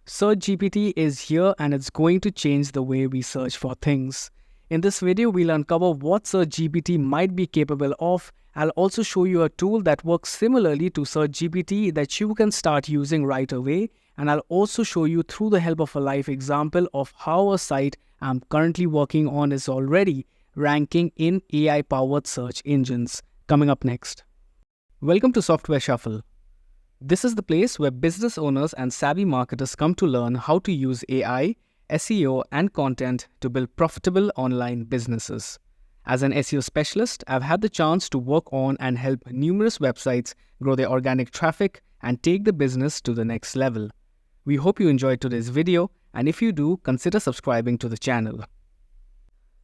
SearchGPT is here and it's going to change the way we search for things. In this video, we'll uncover what SearchGPT might be capable of. I'll also show you a tool that works similarly to SearchGPT that you can start using right away. And I'll also show you through the help of a live example of how a site I'm currently working on is already ranking in AI-powered search engines. Coming up next. Welcome to Software Shuffle. This is the place where business owners and savvy marketers come to learn how to use AI, SEO, and content to build profitable online businesses. As an SEO specialist, I've had the chance to work on and help numerous websites grow their organic traffic and take the business to the next level. We hope you enjoyed today's video, and if you do, consider subscribing to the channel.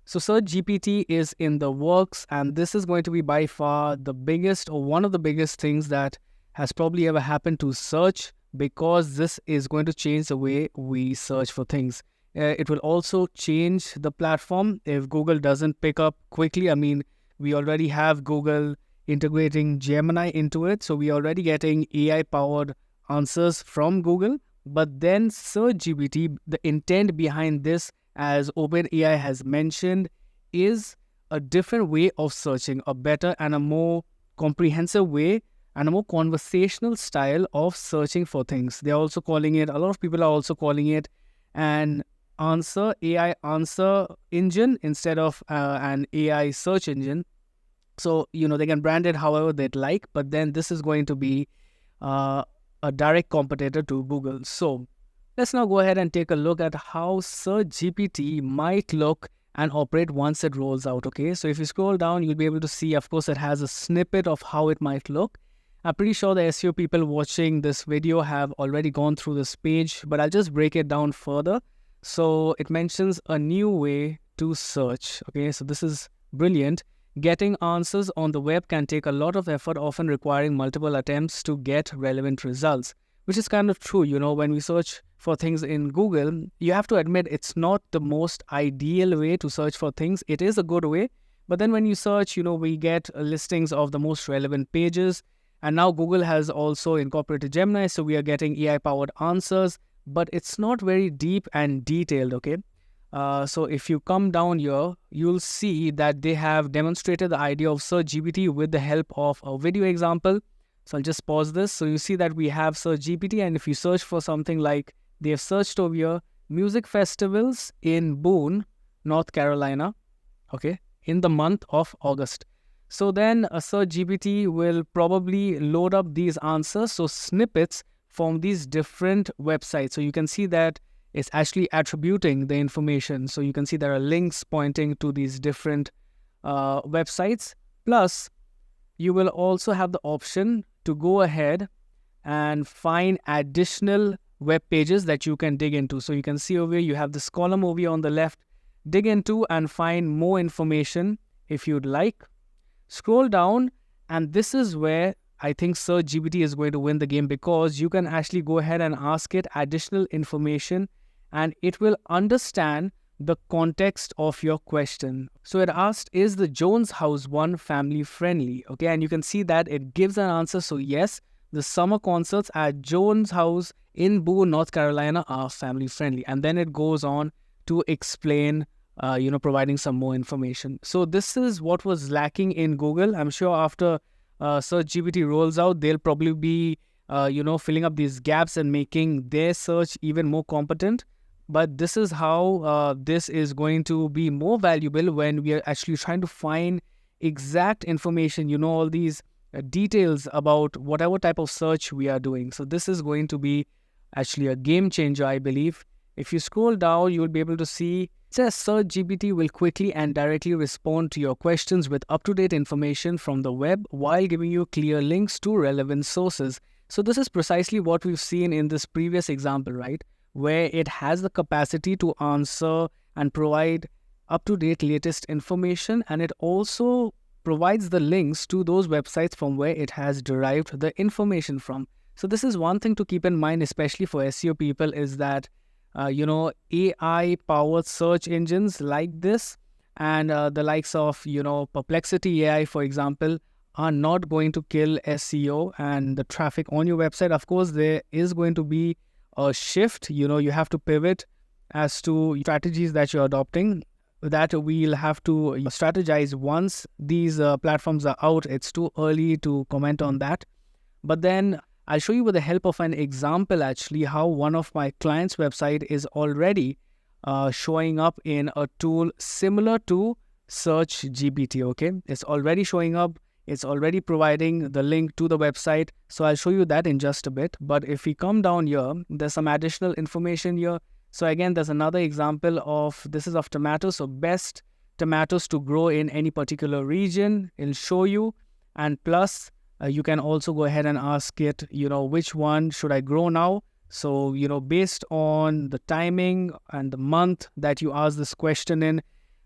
So SearchGPT is in the works, and this is going to be by far the biggest or one of the biggest things that has probably ever happened to search, because this is going to change the way we search for things. It will also change the platform if Google doesn't pick up quickly. I mean, we already have Google integrating Gemini into it, so we're already getting AI-powered answers from Google. But then SearchGPT, the intent behind this, as OpenAI has mentioned, is a different way of searching, a better and a more comprehensive way and a more conversational style of searching for things. They're also calling it, a lot of people are also calling it an AI answer engine instead of an AI search engine. So, they can brand it however they'd like, but then this is going to be a direct competitor to Google. So let's now go ahead and take a look at how SearchGPT might look and operate once it rolls out, okay? So if you scroll down, you'll be able to see, of course, it has a snippet of how it might look. I'm pretty sure the SEO people watching this video have already gone through this page, but I'll just break it down further. So it mentions a new way to search, okay? So this is brilliant. Getting answers on the web can take a lot of effort, often requiring multiple attempts to get relevant results, which is kind of true. When we search for things in Google, you have to admit it's not the most ideal way to search for things. It is a good way, but then when you search, we get listings of the most relevant pages. And now Google has also incorporated Gemini, so we are getting AI-powered answers, but it's not very deep and detailed, okay? So if you come down here, you'll see that they have demonstrated the idea of SearchGPT with the help of a video example. So I'll just pause this. So you see that we have SearchGPT, and if you search for something like, they have searched over here, music festivals in Boone, North Carolina, okay, in the month of August. So then a SearchGPT will probably load up these answers, so snippets from these different websites. So you can see that it's actually attributing the information. So you can see there are links pointing to these different websites. Plus, you will also have the option to go ahead and find additional web pages that you can dig into. So you can see over here, you have this column over here on the left. Dig into and find more information if you'd like. Scroll down, and this is where I think SearchGPT is going to win the game, because you can actually go ahead and ask it additional information and it will understand the context of your question. So it asked, is the Jones house one family friendly? Okay, and you can see that it gives an answer. So yes, the summer concerts at Jones house in Boone, North Carolina are family friendly. And then it goes on to explain providing some more information. So this is what was lacking in Google. I'm sure after SearchGPT rolls out, they'll probably be, filling up these gaps and making their search even more competent. But this is how this is going to be more valuable when we are actually trying to find exact information, all these details about whatever type of search we are doing. So this is going to be actually a game changer, I believe. If you scroll down, you'll be able to see it says SearchGPT will quickly and directly respond to your questions with up-to-date information from the web while giving you clear links to relevant sources. So this is precisely what we've seen in this previous example, right? Where it has the capacity to answer and provide up-to-date latest information, and it also provides the links to those websites from where it has derived the information from. So this is one thing to keep in mind, especially for SEO people, is that AI-powered search engines like this and the likes of, Perplexity AI, for example, are not going to kill SEO and the traffic on your website. Of course, there is going to be a shift. You have to pivot as to strategies that you're adopting, that we'll have to strategize once these platforms are out. It's too early to comment on that. But then I'll show you with the help of an example actually how one of my clients' website is already showing up in a tool similar to SearchGPT. Okay, it's already showing up. It's already providing the link to the website. So I'll show you that in just a bit. But if we come down here, there's some additional information here. So again, there's another example of, this is of tomatoes. So best tomatoes to grow in any particular region, it'll show you. And plus, you can also go ahead and ask it, which one should I grow now? So, based on the timing and the month that you ask this question in,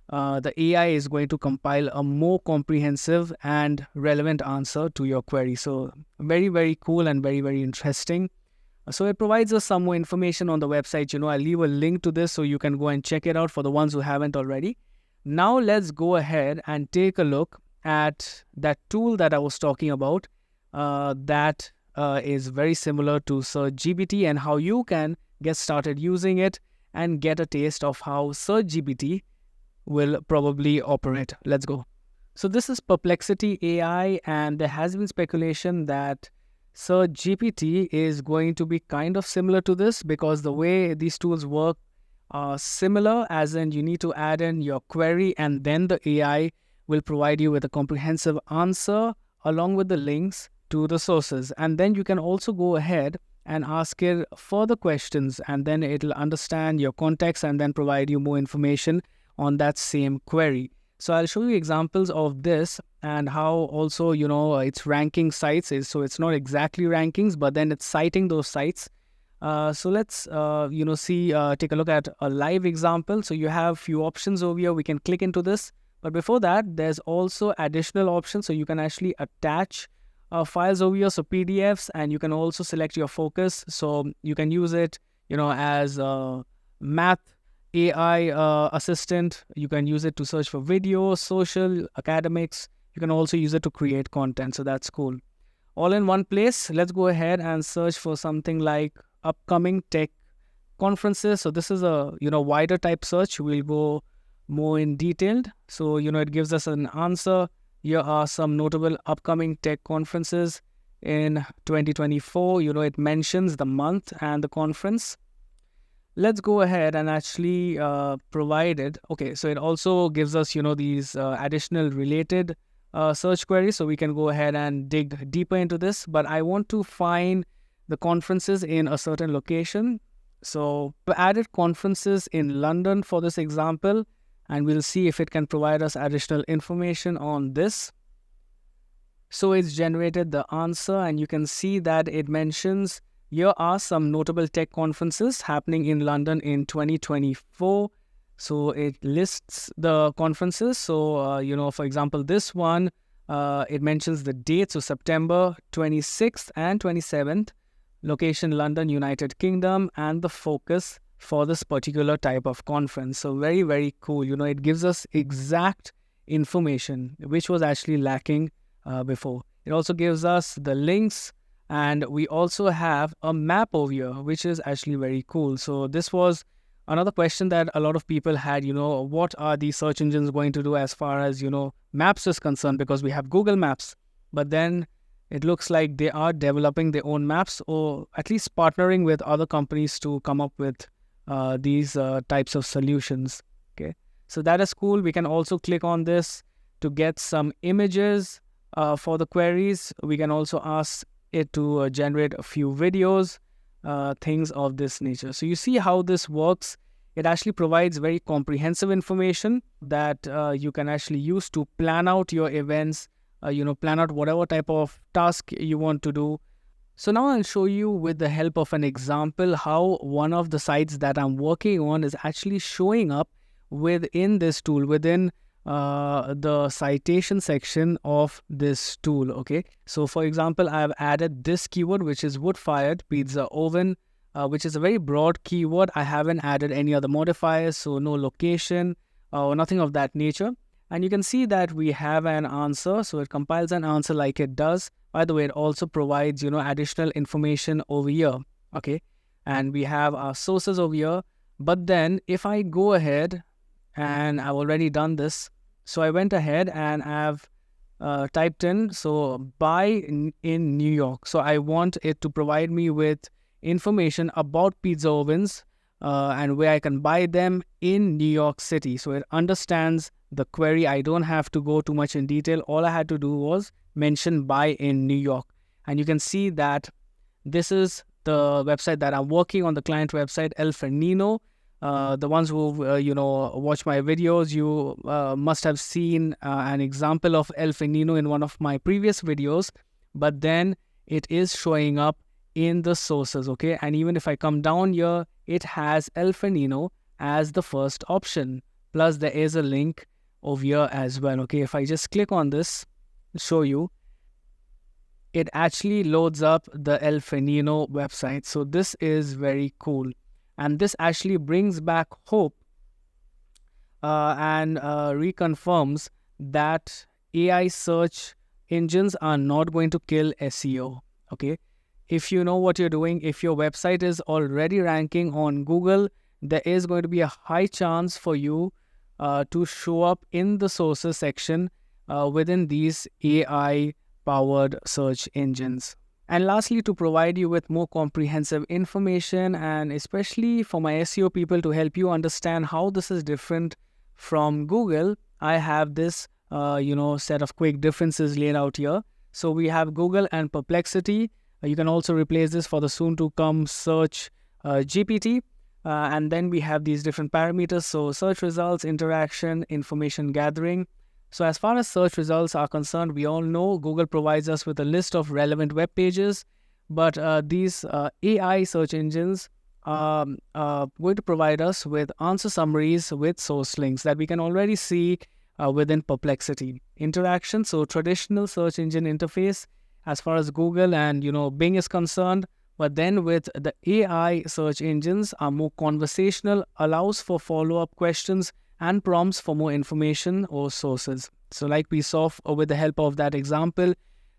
the AI is going to compile a more comprehensive and relevant answer to your query. So very, very cool and very, very interesting. So it provides us some more information on the website. I'll leave a link to this so you can go and check it out for the ones who haven't already. Now let's go ahead and take a look at that tool that I was talking about that is very similar to SearchGPT, and how you can get started using it and get a taste of how SearchGPT will probably operate. Let's go. So this is Perplexity AI, and there has been speculation that SearchGPT is going to be kind of similar to this, because the way these tools work are similar, as in you need to add in your query and then the AI will provide you with a comprehensive answer along with the links to the sources. And then you can also go ahead and ask it further questions, and then it'll understand your context and then provide you more information on that same query. So I'll show you examples of this and how also, it's ranking sites. So it's not exactly rankings, but then it's citing those sites. So let's, take a look at a live example. So you have few options over here. We can click into this. But before that, there's also additional options. So you can actually attach files over here, so PDFs, and you can also select your focus. So you can use it, as a math AI assistant. You can use it to search for video, social, academics. You can also use it to create content. So that's cool. All in one place. Let's go ahead and search for something like upcoming tech conferences. So this is a, wider type search. We'll go more in detailed. So, it gives us an answer. Here are some notable upcoming tech conferences in 2024. It mentions the month and the conference. Let's go ahead and actually provide it. Okay, so it also gives us, these additional related search queries. So we can go ahead and dig deeper into this. But I want to find the conferences in a certain location. So we added conferences in London for this example, and we'll see if it can provide us additional information on this. So it's generated the answer, and you can see that it mentions here are some notable tech conferences happening in London in 2024. So it lists the conferences. So, for example, this one, it mentions the dates, so September 26th and 27th, location London, United Kingdom, and the focus for this particular type of conference. So very, very cool. It gives us exact information, which was actually lacking before. It also gives us the links, and we also have a map over here, which is actually very cool. So this was another question that a lot of people had, what are these search engines going to do as far as, maps is concerned, because we have Google Maps, but then it looks like they are developing their own maps, or at least partnering with other companies to come up with these types of solutions. Okay, so that is cool. We can also click on this to get some images for the queries. We can also ask it to generate a few videos, things of this nature. So you see how this works. It actually provides very comprehensive information that you can actually use to plan out your events, plan out whatever type of task you want to do. So now I'll show you with the help of an example how one of the sites that I'm working on is actually showing up within this tool, within the citation section of this tool. Okay, so for example, I've added this keyword, which is wood-fired pizza oven, which is a very broad keyword. I haven't added any other modifiers, so no location or nothing of that nature. And you can see that we have an answer. So it compiles an answer like it does. By the way, it also provides, additional information over here. Okay. and we have our sources over here. But then if I go ahead, and I've already done this, so I went ahead and I've typed in, so buy in New York. So I want it to provide me with information about pizza ovens and where I can buy them in New York City. So it understands the query. I don't have to go too much in detail. All I had to do was mention buy in New York. And you can see that this is the website that I'm working on, the client website, El Fernino. The ones who watch my videos, you must have seen an example of El Fernino in one of my previous videos, but then it is showing up in the sources, okay? And even if I come down here, it has El Fernino as the first option. Plus there is a link over here as well, okay? If I just click on this, show you, it actually loads up the El Fernino website. So this is very cool. And this actually brings back hope and reconfirms that AI search engines are not going to kill SEO. Okay, if you know what you're doing, if your website is already ranking on Google, there is going to be a high chance for you to show up in the sources section within these AI powered search engines. And lastly, to provide you with more comprehensive information, and especially for my SEO people, to help you understand how this is different from Google, I have this set of quick differences laid out here. So we have Google and Perplexity. You can also replace this for the soon to come Search GPT. And then we have these different parameters. So search results, interaction, information gathering. So as far as search results are concerned, we all know Google provides us with a list of relevant web pages, but these AI search engines are going to provide us with answer summaries with source links that we can already see within Perplexity. Interaction, so traditional search engine interface as far as Google and Bing is concerned, but then with the AI search engines are more conversational, allows for follow-up questions and prompts for more information or sources. So like we saw with the help of that example,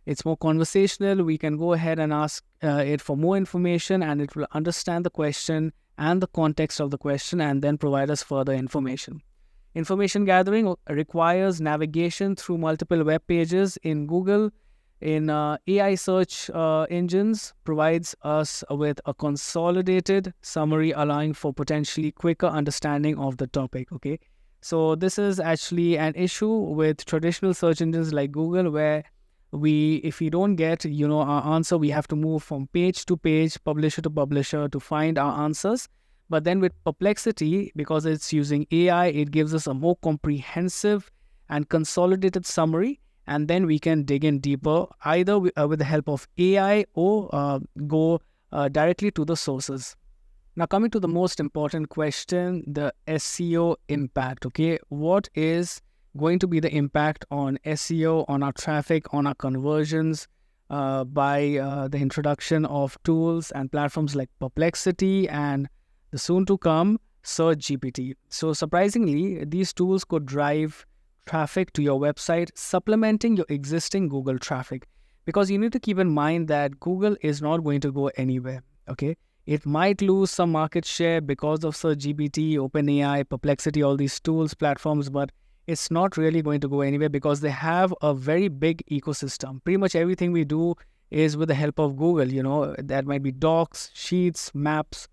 it's more conversational. We can go ahead and ask it for more information, and it will understand the question and the context of the question and then provide us further information. Information gathering requires navigation through multiple web pages in Google. In AI search engines, provides us with a consolidated summary, allowing for potentially quicker understanding of the topic, okay? So this is actually an issue with traditional search engines like Google, where if we don't get, our answer, we have to move from page to page, publisher to publisher to find our answers. But then with Perplexity, because it's using AI, it gives us a more comprehensive and consolidated summary, and then we can dig in deeper, either with the help of AI or go directly to the sources. Now, coming to the most important question, the SEO impact, okay? What is going to be the impact on SEO, on our traffic, on our conversions by the introduction of tools and platforms like Perplexity and the soon-to-come SearchGPT? So surprisingly, these tools could drive traffic to your website, supplementing your existing Google traffic. Because you need to keep in mind that Google is not going to go anywhere, okay? It might lose some market share because of SearchGPT, OpenAI, Perplexity, all these tools, platforms, but it's not really going to go anywhere because they have a very big ecosystem. Pretty much everything we do is with the help of Google, that might be docs, sheets, maps.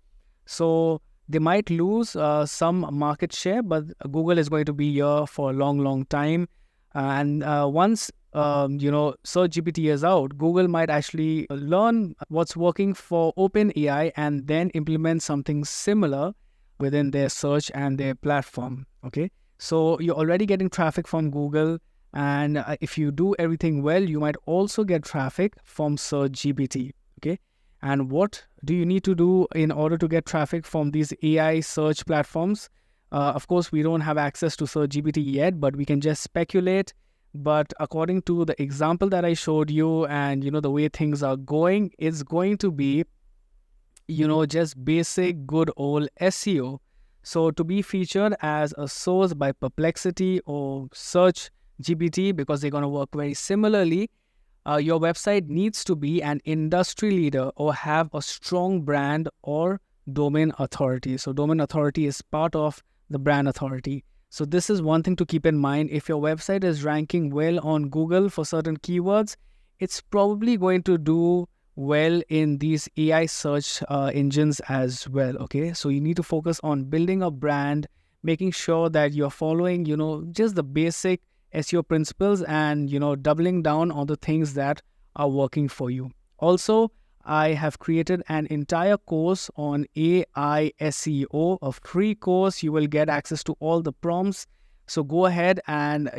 So they might lose some market share, but Google is going to be here for a long, long time. And once SearchGPT is out, Google might actually learn what's working for OpenAI and then implement something similar within their search and their platform, okay? So you're already getting traffic from Google, and if you do everything well, you might also get traffic from SearchGPT, okay? And what do you need to do in order to get traffic from these AI search platforms? Of course, we don't have access to SearchGPT yet, but we can just speculate. But according to the example that I showed you and, the way things are going, it's going to be, just basic good old SEO. So to be featured as a source by Perplexity or SearchGPT, because they're going to work very similarly, Your website needs to be an industry leader or have a strong brand or domain authority. So domain authority is part of the brand authority. So this is one thing to keep in mind. If your website is ranking well on Google for certain keywords, it's probably going to do well in these AI search engines as well. Okay, so you need to focus on building a brand, making sure that you're following, just the basic SEO principles and, doubling down on the things that are working for you. Also, I have created an entire course on AI SEO, a free course. You will get access to all the prompts. So go ahead and,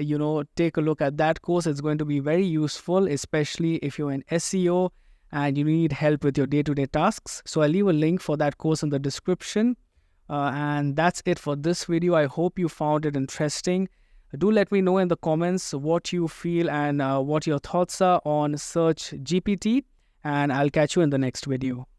take a look at that course. It's going to be very useful, especially if you're in SEO and you need help with your day-to-day tasks. So I'll leave a link for that course in the description. And that's it for this video. I hope you found it interesting. Do let me know in the comments what you feel and what your thoughts are on SearchGPT, and I'll catch you in the next video.